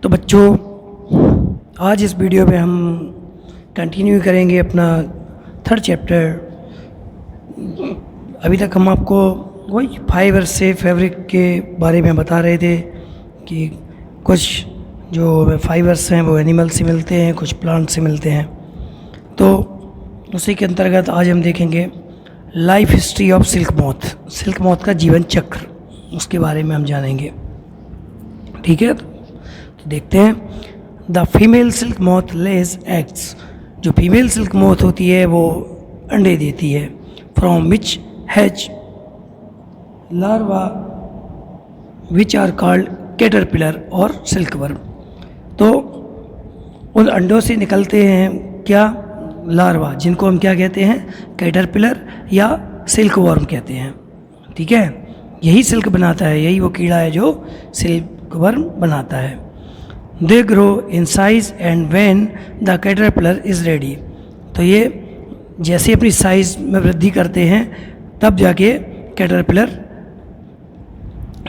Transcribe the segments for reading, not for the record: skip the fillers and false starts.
तो बच्चों, आज इस वीडियो में हम कंटिन्यू करेंगे अपना थर्ड चैप्टर। अभी तक हम आपको वही फाइबर से फैब्रिक के बारे में बता रहे थे कि कुछ जो फाइबर्स हैं वो एनिमल से मिलते हैं, कुछ प्लांट से मिलते हैं। तो उसी के अंतर्गत आज हम देखेंगे life history of silk moth, silk moth का जीवन चक्र, उसके बारे में हम जानेंगे। ठीक है, तो देखते हैं। The female silk moth lays eggs, जो फीमेल सिल्क मोथ होती है वो अंडे देती है। From which hatch larva which are called caterpillar और सिल्कवर्म। तो उन अंडों से निकलते हैं क्या लार्वा, जिनको हम क्या कहते हैं, कैटरपिलर या सिल्कवर्म कहते हैं। ठीक है, यही सिल्क बनाता है, यही वो कीड़ा है जो सिल्कवर्म बनाता है। They grow in size and when the caterpillar is ready. तो ये जैसे अपनी साइज़ में वृद्धि करते हैं तब जाके कैटरपिलर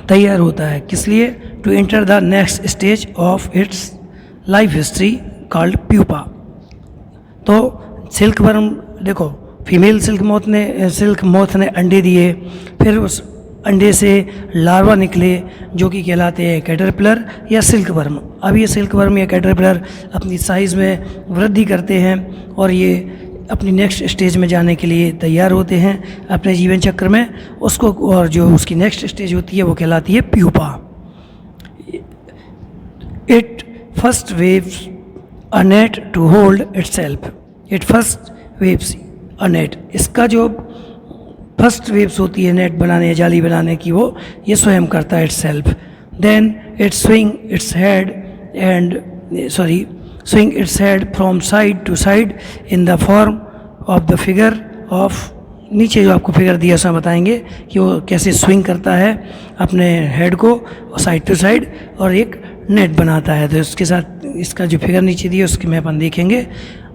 तैयार होता है। किस लिए? To enter the next stage of its life history called pupa. तो सिल्कवर्म देखो, फीमेल सिल्क मोथ ने अंडे दिए, फिर उस अंडे से लार्वा निकले जो कि कहलाते हैं कैटरपिलर या सिल्कवर्म। अब ये सिल्कवर्म या कैटरपिलर अपनी साइज़ में वृद्धि करते हैं और ये अपनी नेक्स्ट स्टेज में जाने के लिए तैयार होते हैं अपने जीवन चक्र में उसको, और जो उसकी नेक्स्ट स्टेज होती है वो कहलाती है pupa. It first weaves a net to hold itself. It first weaves a net, इसका जो फर्स्ट वेव्स होती है नेट बनाने या जाली बनाने की, वो ये स्वयं करता है itself. Then it swing its head from side to side in the form of the figure of, नीचे जो आपको फिगर दिया उसमें बताएंगे कि वो कैसे स्विंग करता है अपने हेड को साइड टू साइड और एक नेट बनाता है। तो इसके साथ इसका जो फिगर नीचे दिया उसके में अपन देखेंगे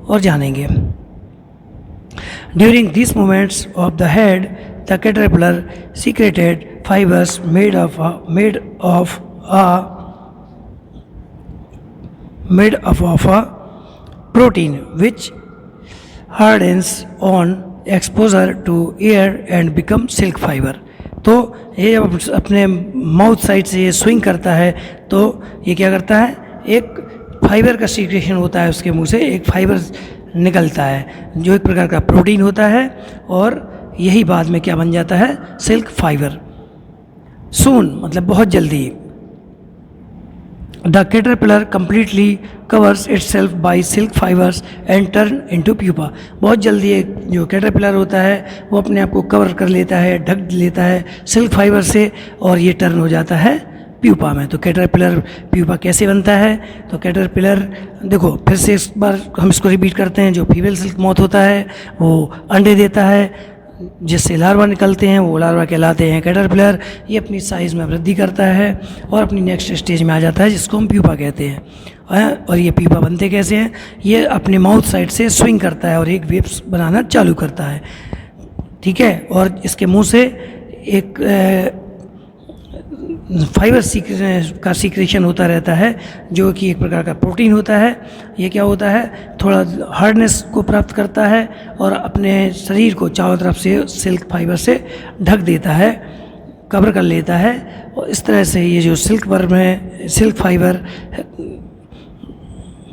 और जानेंगे। During these movements of the head, the caterpillar secreted fibers made of a protein which hardens on exposure to air and become silk fiber. तो ये जब अपने माउथ साइड से ये स्विंग करता है तो ये क्या करता है, एक फाइबर का सीक्रेशन होता है उसके मुंह से, एक फाइबर निकलता है जो एक प्रकार का प्रोटीन होता है और यही बाद में क्या बन जाता है, सिल्क फाइबर। सून मतलब बहुत जल्दी। The caterpillar completely covers itself by silk fibres and turn into pupa. बहुत जल्दी एक जो कैटरपिलर होता है वो अपने आप को कवर कर लेता है, ढक लेता है सिल्क फाइबर से और ये टर्न हो जाता है प्यूपा में। तो कैटरपिलर प्यूपा कैसे बनता है? तो कैटरपिलर देखो फिर से इस बार हम इसको रिपीट करते हैं। जो फीमेल सिल्क मोथ होता है वो अंडे देता है जिससे लार्वा निकलते हैं, वो लार्वा कहलाते हैं कैटरपिलर। ये अपनी साइज़ में वृद्धि करता है और अपनी नेक्स्ट स्टेज में आ जाता है जिसको हम प्यूपा कहते हैं। और ये प्यूपा बनते कैसे हैं? ये अपने माउथ साइड से स्विंग करता है और एक वेव्स बनाना चालू करता है। ठीक है, और इसके मुंह से एक फाइबर का सीक्रेशन होता रहता है जो कि एक प्रकार का प्रोटीन होता है। ये क्या होता है, थोड़ा हार्डनेस को प्राप्त करता है और अपने शरीर को चारों तरफ से सिल्क फाइबर से ढक देता है, कवर कर लेता है। और इस तरह से ये जो सिल्क वर्म है, सिल्क फाइबर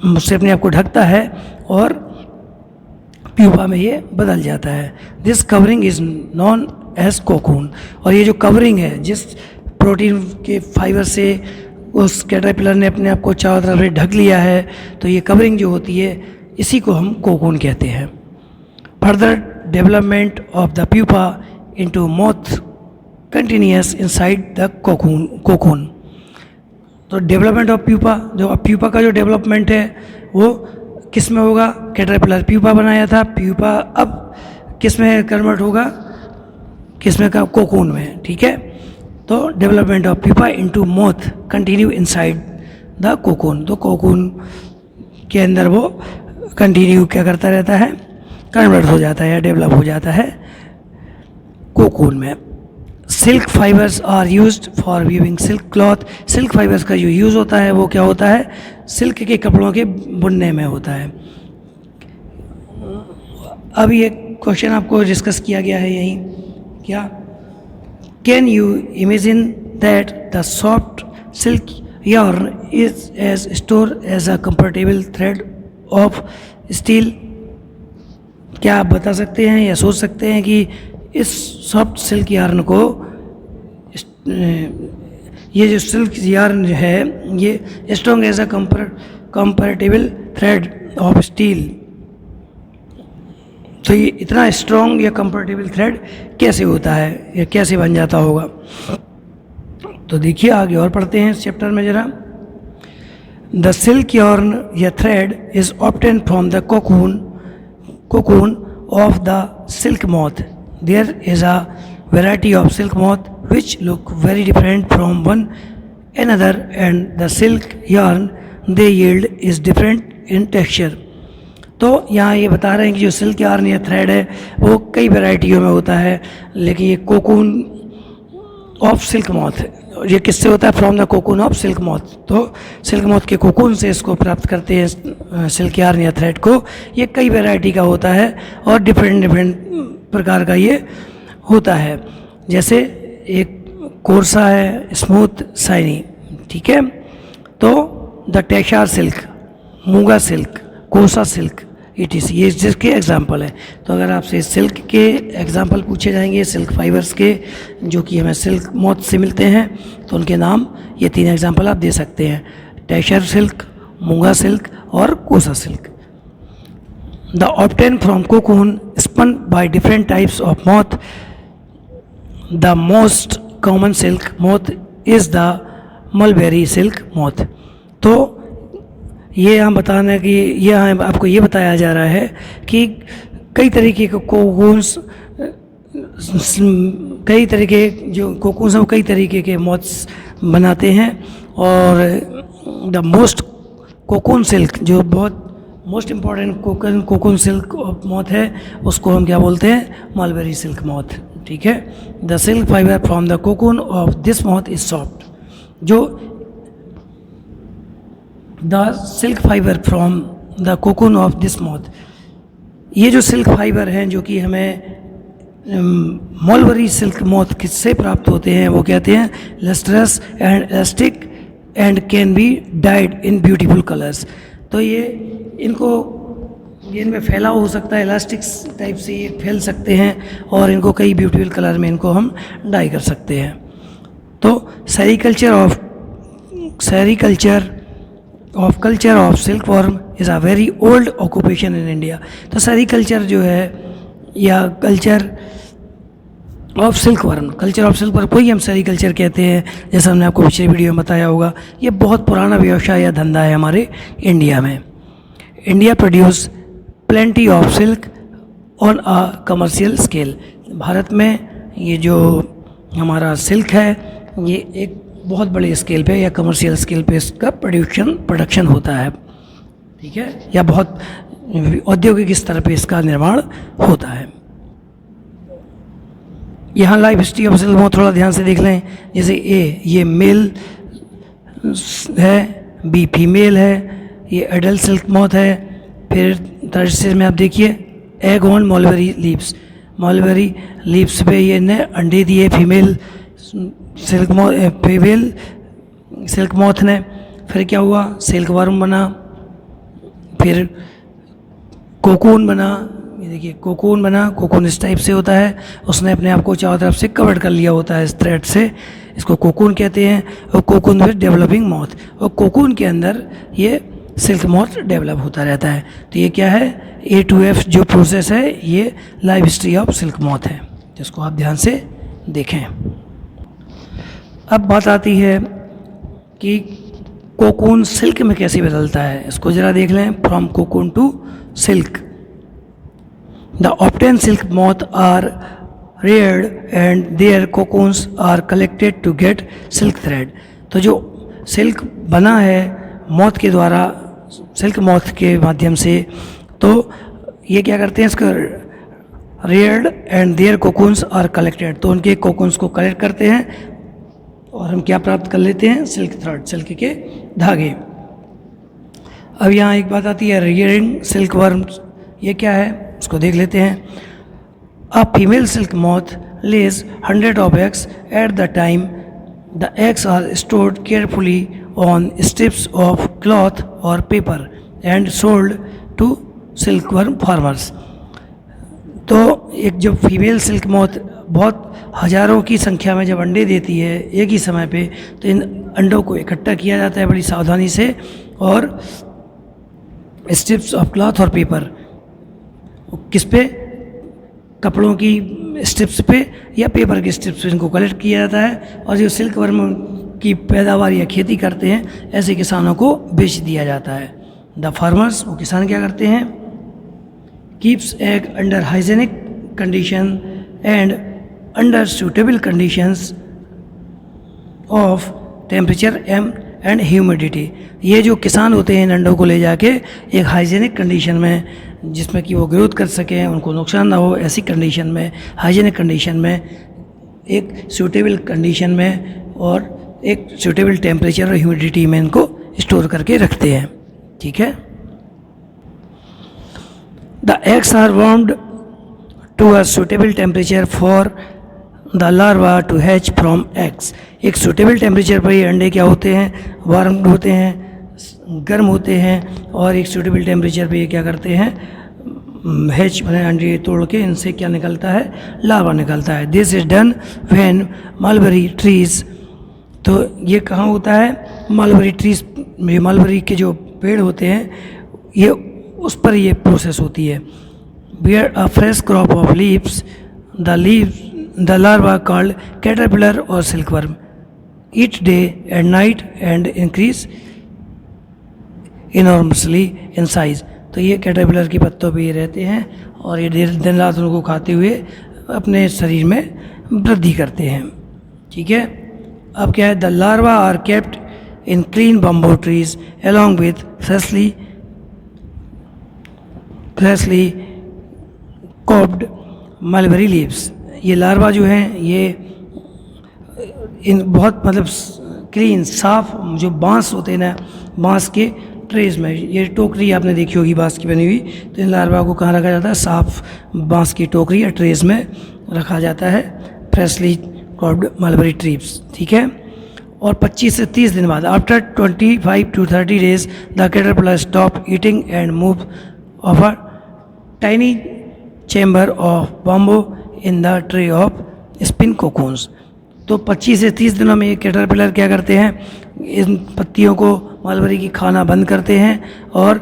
उससे अपने आप को ढकता है और प्यूपा में ये बदल जाता है। This covering is known as cocoon. और ये जो कवरिंग है, जिस प्रोटीन के फाइबर से उस कैटरपिलर ने अपने आप को चारों तरफ से ढक लिया है, तो ये कवरिंग जो होती है इसी को हम कोकून कहते हैं। Further development of the pupa into moth continuous inside the cocoon. तो डेवलपमेंट ऑफ प्यूपा, जो प्यूपा का जो डेवलपमेंट है वो किस में होगा? कैटरपिलर प्यूपा बनाया था, प्यूपा अब किस में कन्वर्ट होगा, किस में का, कोकून में। ठीक है, तो development of pupa into moth continue inside the cocoon. तो कोकून के अंदर वो कंटिन्यू क्या करता रहता है, कन्वर्ट हो जाता है या डेवलप हो जाता है कोकून में। Silk fibres are used for weaving silk cloth. Silk fibres का जो यूज़ होता है वो क्या होता है, सिल्क के कपड़ों के बुनने में होता है। अब ये क्वेश्चन आपको डिस्कस किया गया है यहीं, क्या can you imagine that the soft silk yarn is as stored as a comfortable thread of steel। क्या आप बता सकते हैं या सोच सकते हैं कि इस सॉफ्ट सिल्क यार्न को, ये जो सिल्क यार्न है ये strong as a comparable thread of steel, तो ये इतना स्ट्रॉन्ग या कंपैरेटिबल थ्रेड कैसे होता है या कैसे बन जाता होगा। तो देखिए आगे और पढ़ते हैं इस चैप्टर में ज़रा। द सिल्क यार्न या thread is obtain from the cocoon of the silk moth. There is a variety of silk moth which look very different from one another and the silk yarn they yield is different in texture। तो यहाँ ये बता रहे हैं कि जो silk yarn या thread है वो कई वैरायटियों में होता है, लेकिन ये कोकून ऑफ सिल्क मॉथ, ये किससे होता है, from the cocoon of silk moth. तो सिल्क मॉथ के कोकून से इसको प्राप्त करते हैं सिल्क यार्न या थ्रेड को। ये कई वैरायटी का होता है और डिफरेंट प्रकार का ये होता है। जैसे एक कोर्सा है, स्मूथ शाइनी, ठीक है। तो द टेशार सिल्क, मूंगा सिल्क, कोसा सिल्क ETC, ये जिसके एग्जाम्पल है। तो अगर आपसे सिल्क के एग्जाम्पल पूछे जाएंगे, सिल्क फाइबर्स के जो कि हमें सिल्क मॉथ से मिलते हैं, तो उनके नाम ये 3 एग्जाम्पल आप दे सकते हैं, टेशर सिल्क, मूंगा सिल्क और kosa silk. The obtain from cocoon spun by different types of moth. The most common silk moth is the mulberry silk moth. तो ये हम बताना कि यह आपको ये बताया जा रहा है कि कई तरीके के कोकून्स, कई तरीके जो कोकून्स हैं वो कई तरीके के मॉथ्स बनाते हैं, और द मोस्ट कोकून सिल्क जो बहुत most important cocoon silk moth है उसको हम क्या बोलते हैं, मलबेरी सिल्क मॉथ, ठीक है। The silk fibre from the cocoon of this moth is soft. जो the silk fibre from the cocoon of this moth, ये जो सिल्क फाइबर हैं जो कि हमें मलबेरी सिल्क मॉथ किससे प्राप्त होते हैं, वो कहते हैं lustrous and elastic and can be died in beautiful colours. तो ये इनमें फैलाव हो सकता है, इलास्टिक टाइप से ये फैल सकते हैं और इनको कई ब्यूटीफुल कलर में इनको हम डाई कर सकते हैं। तो culture of silk worm is a very old occupation in India. तो सेरीकल्चर जो है या कल्चर ऑफ सिल्क वर्म को ही हम सेरीकल्चर कहते हैं, जैसा हमने आपको पिछले वीडियो में बताया होगा। ये बहुत पुराना व्यवसाय या धंधा है हमारे इंडिया में। India produce plenty of silk on a commercial scale. Bharat में ये जो हमारा सिल्क है ये एक बहुत बड़े स्केल पे या कमर्शियल स्केल पे इसका प्रोडक्शन होता है, ठीक है, या बहुत औद्योगिक स्तर पे इसका निर्माण होता है। यहाँ life history of silk moth थोड़ा ध्यान से देख लें। जैसे ये मेल है, बी फीमेल है, ये एडल्ट सिल्क मॉथ है। फिर थर्ड स्टेज में आप देखिए एग ऑन मलबेरी लीव्स पे ये ने अंडे दिए फीमेल सिल्क मॉथ ने। फिर क्या हुआ, सिल्क वर्म बना, फिर कोकून बना। ये देखिए कोकून इस टाइप से होता है, उसने अपने आप को चारों तरफ से कवर कर लिया होता है इस थ्रेड से, इसको कोकून कहते हैं। और कोकून विद डेवलपिंग मॉथ, और कोकून के अंदर ये सिल्क मॉथ डेवलप होता रहता है। तो ये क्या है, A to F जो प्रोसेस है ये life history of silk moth है, जिसको आप ध्यान से देखें। अब बात आती है कि कोकून सिल्क में कैसे बदलता है, इसको ज़रा देख लें। From cocoon to silk, the obtain silk moth are reared and their cocoons are collected to get silk thread. तो जो सिल्क बना है मॉथ के द्वारा, सिल्क मॉथ के माध्यम से, तो ये क्या करते हैं, इसको reared and their cocoons are collected। तो उनके कोकून्स को कलेक्ट करते हैं और हम क्या प्राप्त कर लेते हैं, सिल्क थ्रेड, सिल्क के धागे। अब यहाँ एक बात आती है, रियरिंग सिल्क वर्म्स, ये क्या है उसको देख लेते हैं। A female silk moth lays 100 of eggs at the time. The eggs are stored carefully on strips of cloth or paper and sold to silkworm farmers। तो एक जो फीमेल सिल्क मॉथ बहुत हज़ारों की संख्या में जब अंडे देती है एक ही समय पे, तो इन अंडों को इकट्ठा किया जाता है बड़ी सावधानी से और स्ट्रिप्स ऑफ क्लॉथ और पेपर, किस पे, कपड़ों की स्ट्रिप्स पे या पेपर की स्ट्रिप्स पे इनको कलेक्ट किया जाता है और जो सिल्क वर्म की पैदावार या खेती करते हैं ऐसे किसानों को बेच दिया जाता है। द फार्मर्स, वो किसान क्या करते हैं, keeps egg under hygienic condition and under suitable conditions of temperature and humidity. ये जो किसान होते हैं इन अंडों को ले जाके एक हाइजेनिक कंडीशन में, जिसमें कि वो ग्रोथ कर सकें, उनको नुकसान ना हो, ऐसी कंडीशन में, हाइजेनिक कंडीशन में, एक सूटेबल कंडीशन में और एक सूटेबल टेम्परेचर और ह्यूमिडिटी में इनको स्टोर करके रखते हैं। ठीक है। The eggs are warmed to a suitable temperature for the larva to hatch from eggs. एक सूटेबल टेम्परेचर पर ये अंडे क्या होते हैं, वार्म होते हैं, गर्म होते हैं और एक सूटेबल टेम्परेचर पे ये क्या करते हैं, हैच बने अंडे तोड़ के इनसे क्या निकलता है, लार्वा निकलता है। This is done when mulberry trees. तो ये कहाँ होता है, मलबरी ट्रीज, ये मलबरी के जो पेड़ होते हैं ये, उस पर ये प्रोसेस होती है। Where a fresh crop of leaves, the larva called caterpillar और silkworm each day and night and increase enormously in size. तो ये कैटरपिलर की पत्तों पे ये रहते हैं और ये दिन रात उनको खाते हुए अपने शरीर में वृद्धि करते हैं। ठीक है। अब क्या है, the larva are kept in clean bamboo trays along with freshly chopped mulberry leaves. ये लार्वा जो हैं ये इन बहुत मतलब क्लीन साफ जो बांस होते हैं ना, बांस के ट्रेज में, ये टोकरी आपने देखी होगी बांस की बनी हुई, तो इन लार्वा को कहाँ रखा जाता है, साफ बांस की टोकरी या ट्रेज में रखा जाता है, फ्रेशली कॉप्ड मलबरी ट्रीज। ठीक है। और 25 से 30 दिन बाद, after 25 to 30 days, the caterpillar stop eating and move of a tiny chamber of bamboo in the tray of spin cocoons. तो 25 से 30 दिनों में ये कैटरपिलर क्या करते हैं, इन पत्तियों को मलबरी की खाना बंद करते हैं और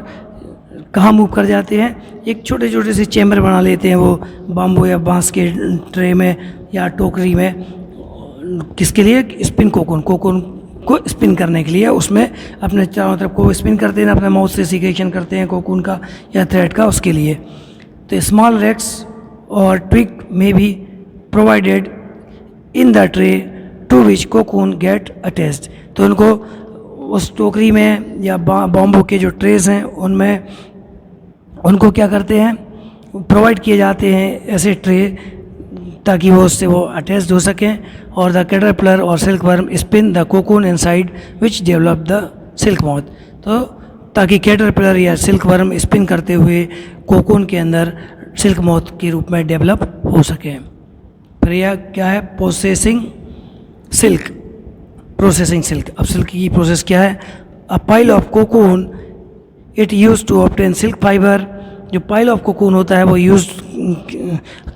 कहाँ मूव कर जाते हैं, एक छोटे छोटे से चैम्बर बना लेते हैं वो बाम्बू या बांस के ट्रे में या टोकरी में। किसके लिए, स्पिन कोकून को स्पिन करने के लिए, उसमें अपने चारों तरफ को स्पिन करते हैं, अपने माउथ से सिक्रेशन करते हैं कोकून का या थ्रेड का, उसके लिए। तो स्मॉल रैक्स और ट्विग में भी provided in the tray to which cocoon get attached. तो उनको उस टोकरी में या बॉम्बू के जो ट्रेज हैं उनमें उनको क्या करते हैं, प्रोवाइड किए जाते हैं ऐसे ट्रे ताकि वो उससे वो अटैच्ड हो सकें। और द कैटरपिलर और silkworm spin the cocoon inside which develop the silk moth. तो ताकि कैटरपिलर या सिल्कवर्म स्पिन करते हुए कोकून के अंदर सिल्क मॉथ के रूप में डेवलप हो सकें। फिर यह क्या है, प्रोसेसिंग सिल्क। अब सिल्क की प्रोसेस क्या है, a pile of cocoon it use to obtain silk fibre. जो पाइल ऑफ कोकून होता है वो यूज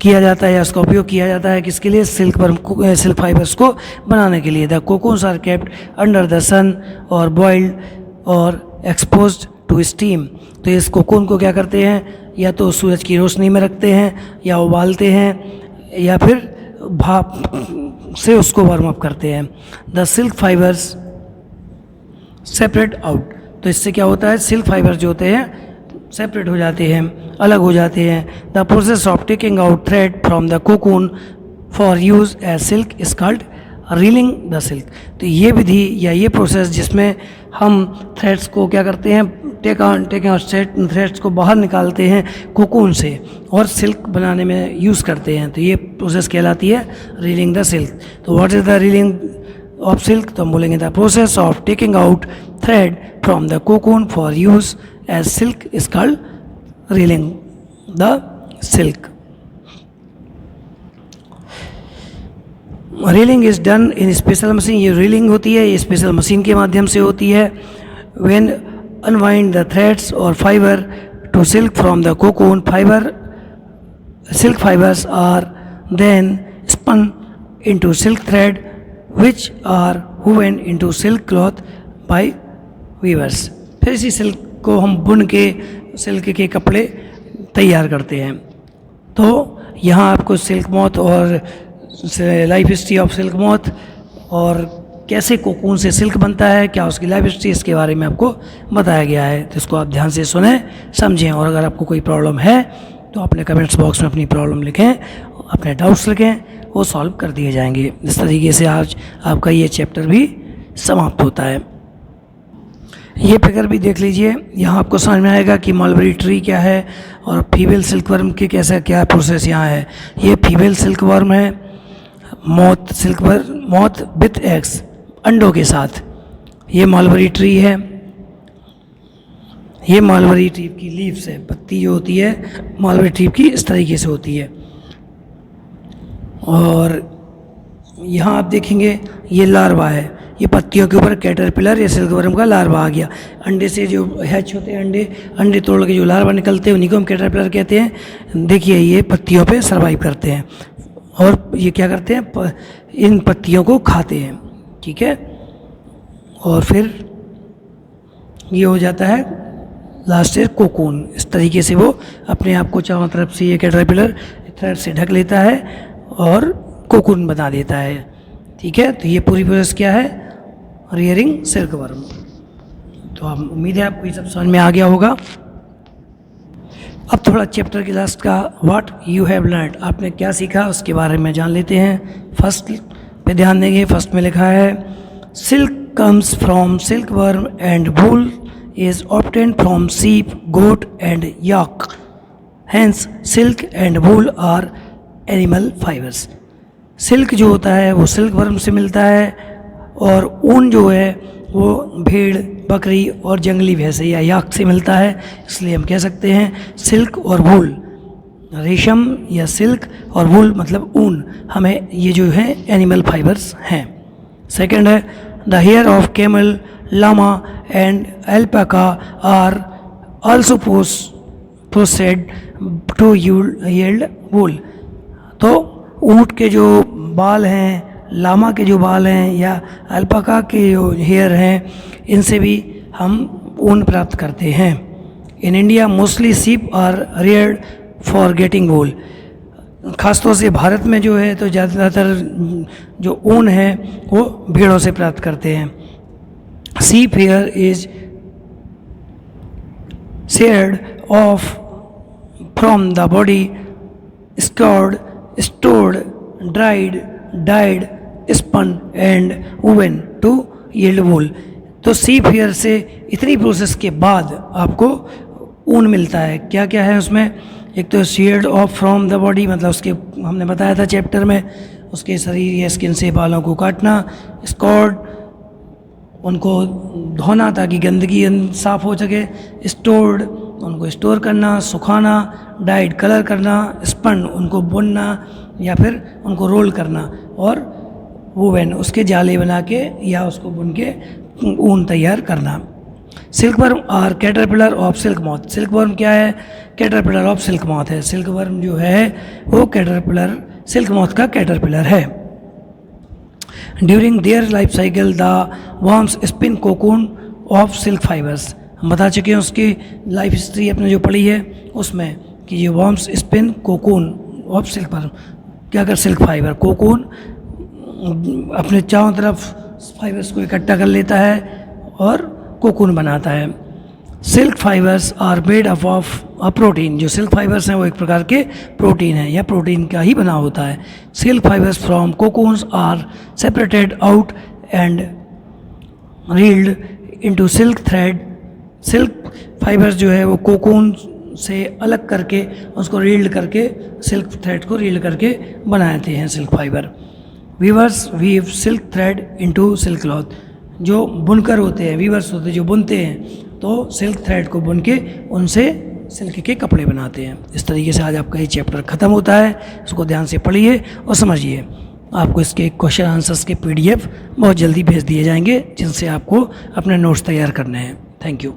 किया जाता है या उसका उपयोग किया जाता है किसके लिए, सिल्क फाइबर्स को बनाने के लिए। The cocoons are kept under the sun और बॉइल्ड और एक्सपोज्ड टू स्टीम। तो इस कोकून को क्या करते हैं, या तो सूरज की रोशनी में रखते हैं या उबालते हैं या फिर भाप से उसको वार्म अप करते हैं। The silk fibres separate out. तो इससे क्या होता है, सिल्क फाइबर जो होते हैं सेपरेट हो जाते हैं, अलग हो जाते हैं। The process of taking out thread from the cocoon for use as silk is called reeling the silk. तो ये विधि या ये प्रोसेस जिसमें हम थ्रेड्स को क्या करते हैं, टेकिंग आउट थ्रेड्स को बाहर निकालते हैं कोकून से और सिल्क बनाने में यूज़ करते हैं, तो ये प्रोसेस कहलाती है रीलिंग द सिल्क। तो what is the reeling of silk? तो हम बोलेंगे the process of taking out thread from the cocoon for use as silk is called reeling the silk. Reeling is done in special machine, ये reeling होती है ये special machine के माध्यम से होती है। व्हेन अनवाइंड द थ्रेड्स और fibre to silk from the cocoon, silk fibers are then spun into silk thread which are woven into silk cloth by weavers। फिर इसी सिल्क को हम बुन के सिल्क के कपड़े तैयार करते हैं। तो यहाँ आपको सिल्क मॉथ और life history of silk moth और कैसे कोकून से सिल्क बनता है, क्या उसकी लाइफ हिस्ट्री, इसके बारे में आपको बताया गया है। तो इसको आप ध्यान से सुने समझें, और अगर आपको कोई प्रॉब्लम है तो अपने कमेंट्स बॉक्स में अपनी प्रॉब्लम लिखें, अपने डाउट्स लिखें, वो सॉल्व कर दिए जाएंगे। इस तरीके से आज आपका ये चैप्टर भी समाप्त होता है। ये फिगर भी देख लीजिए, यहाँ आपको समझ में आएगा कि मलबरी ट्री क्या है और फीमेल सिल्कवर्म के कैसा क्या प्रोसेस यहाँ है। ये फीमेल सिल्कवर्म है, मॉथ विथ एग्स, अंडों के साथ। ये मलबरी ट्री है, ये मलबरी ट्री की लीव्स है, पत्ती जो होती है मलबरी ट्री की इस तरीके से होती है। और यहाँ आप देखेंगे ये लार्वा है, ये पत्तियों के ऊपर कैटरपिलर या सिल्कवर्म का लार्वा आ गया। अंडे से जो हैच होते हैं अंडे तोड़ के जो लार्वा निकलते हैं उन्हीं को हम कैटरपिलर कहते हैं। देखिए ये पत्तियों पे सर्वाइव करते हैं और ये क्या करते हैं, इन पत्तियों को खाते हैं, ठीक है। और फिर ये हो जाता है लास्ट ईयर कोकून। इस तरीके से वो अपने आप को चारों तरफ से ये कैटरपिलर थ्रेड से ढक लेता है और कोकून बना देता है, ठीक है। तो ये पूरी प्रोसेस क्या है, रियरिंग सिल्कवर्म। तो हम उम्मीद है आपको ये सब समझ में आ गया होगा। अब थोड़ा चैप्टर के लास्ट का व्हाट यू हैव लर्नड, आपने क्या सीखा उसके बारे में जान लेते हैं। फर्स्ट पे ध्यान देंगे, फर्स्ट में लिखा है silk comes from silkworm and wool is obtained from sheep, goat and yak. Hence, silk and wool are animal fibers. Silk जो होता है वो सिल्कवर्म से मिलता है और ऊन जो है वो भेड़, बकरी और जंगली भैंस या याक से मिलता है। इसलिए हम कह सकते हैं सिल्क और वूल, रेशम या सिल्क और वूल मतलब ऊन, हमें ये जो है एनिमल फाइबर्स हैं। सेकंड है the hair of camel, llama and alpaca are also processed to yield wool। तो ऊँट के जो बाल हैं, लामा के जो बाल हैं या अल्पाका के जो हेयर हैं, इनसे भी हम ऊन प्राप्त करते हैं। In India mostly sheep are reared for getting wool। ख़ासतौर से भारत में जो है तो ज़्यादातर जो ऊन है वो भेड़ों से प्राप्त करते हैं। Sheep hair is sheared off from the body, scoured, stored, dried, dyed, spun and woven to yield wool। तो sheep hair से इतनी प्रोसेस के बाद आपको ऊन मिलता है। क्या क्या है उसमें, एक तो sheared off from the body मतलब उसके हमने बताया था चैप्टर में, उसके शरीर या स्किन से बालों को काटना, scoured उनको धोना ताकि गंदगी साफ़ हो सके, स्टोर्ड उनको स्टोर करना, सुखाना, डाइड कलर करना, स्पन उनको बुनना या फिर उनको रोल करना, और वूवन उसके जाले बना के या उसको बुन के ऊन तैयार करना। Silkworm are caterpillar of silk moth. Silkworm क्या है, कैटरपिलर ऑफ सिल्क मॉथ है। सिल्कवर्म जो है वो कैटरपिलर सिल्क मॉथ का कैटरपिलर है। During their life cycle the worms spin cocoon of silk fibres. हम बता चुके हैं उसकी लाइफ हिस्ट्री अपने जो पढ़ी है उसमें कि ये worms spin cocoon of silk fibre, क्या कर सिल्क फाइबर, कोकून अपने चारों तरफ फाइबर्स को इकट्ठा कर लेता है और कोकून बनाता है। Silk fibres are made up of a protein. जो सिल्क फाइबर्स हैं वो एक प्रकार के प्रोटीन है या प्रोटीन का ही बना होता है। Silk fibres from cocoons are separated out and reeled into silk thread silk fibre जो है वो कोकून से अलग करके उसको रील्ड करके सिल्क थ्रेड को रील्ड करके बनाते हैं silk fibre. Weavers weave silk thread into silk cloth. जो बुनकर होते हैं, वीवर्स होते हैं जो बुनते हैं, तो सिल्क थ्रेड को बुन के उनसे सिल्क के कपड़े बनाते हैं। इस तरीके से आज आपका ये चैप्टर ख़त्म होता है। इसको ध्यान से पढ़िए और समझिए। आपको इसके क्वेश्चन आंसर्स के PDF बहुत जल्दी भेज दिए जाएंगे, जिनसे आपको अपने नोट्स तैयार करने हैं। Thank you.